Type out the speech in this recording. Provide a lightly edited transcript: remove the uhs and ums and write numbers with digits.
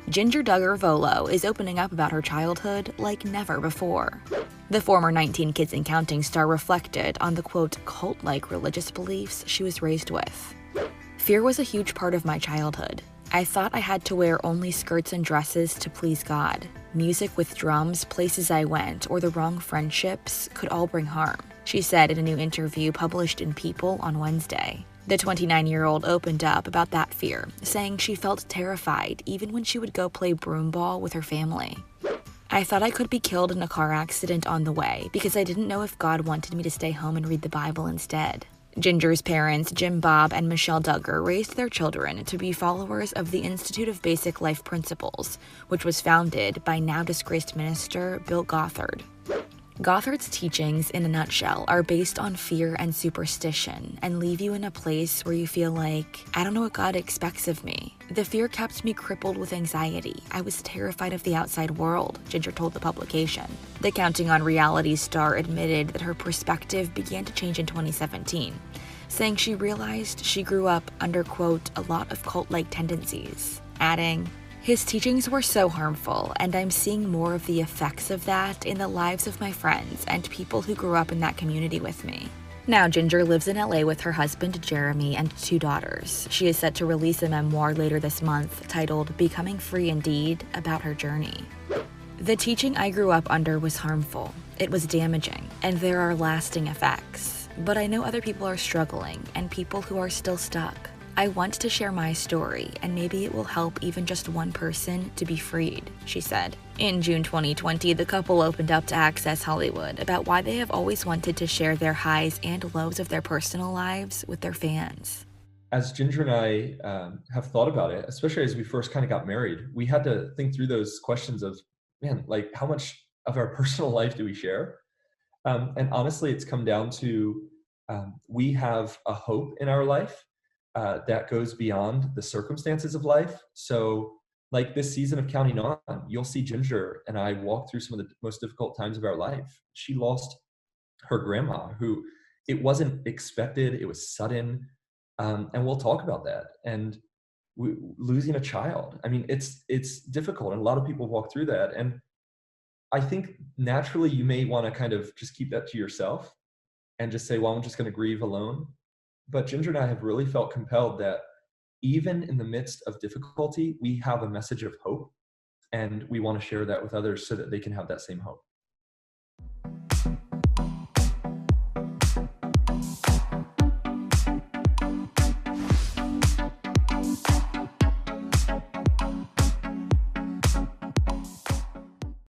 Jinger Duggar Vuolo is opening up about her childhood like never before. The former 19 Kids and Counting star reflected on the, quote, cult-like religious beliefs she was raised with. Fear was a huge part of my childhood. I thought I had to wear only skirts and dresses to please God. Music with drums, places I went, or the wrong friendships could all bring harm, she said in a new interview published in People on Wednesday. The 29-year-old opened up about that fear, saying she felt terrified even when she would go play broomball with her family. I thought I could be killed in a car accident on the way because I didn't know if God wanted me to stay home and read the Bible instead. Ginger's parents, Jim Bob and Michelle Duggar, raised their children to be followers of the Institute of Basic Life Principles, which was founded by now-disgraced minister Bill Gothard. Gothard's teachings, in a nutshell, are based on fear and superstition and leave you in a place where you feel like, I don't know what God expects of me. The fear kept me crippled with anxiety. I was terrified of the outside world, Ginger told the publication. The Counting on Reality star admitted that her perspective began to change in 2017, saying she realized she grew up under, quote, a lot of cult-like tendencies, adding, his teachings were so harmful, and I'm seeing more of the effects of that in the lives of my friends and people who grew up in that community with me. Now Ginger lives in LA with her husband Jeremy and 2 daughters. She is set to release a memoir later this month titled Becoming Free Indeed, about her journey. The teaching I grew up under was harmful. It was damaging, and there are lasting effects. But I know other people are struggling and people who are still stuck. I want to share my story, and maybe it will help even just one person to be freed, she said. In June 2020, the couple opened up to Access Hollywood about why they have always wanted to share their highs and lows of their personal lives with their fans. As Ginger and I have thought about it, especially as we first kind of got married, we had to think through those questions of, man, like how much of our personal life do we share? And honestly, it's come down to we have a hope in our life that goes beyond the circumstances of life. So like this season of Counting On, you'll see Ginger and I walk through some of the most difficult times of our life. She lost her grandma, who it wasn't expected, it was sudden. And we'll talk about that. And losing a child. I mean, it's difficult. And a lot of people walk through that. And I think naturally you may want to kind of just keep that to yourself and just say, well, I'm just going to grieve alone. But Ginger and I have really felt compelled that even in the midst of difficulty, we have a message of hope, and we want to share that with others so that they can have that same hope.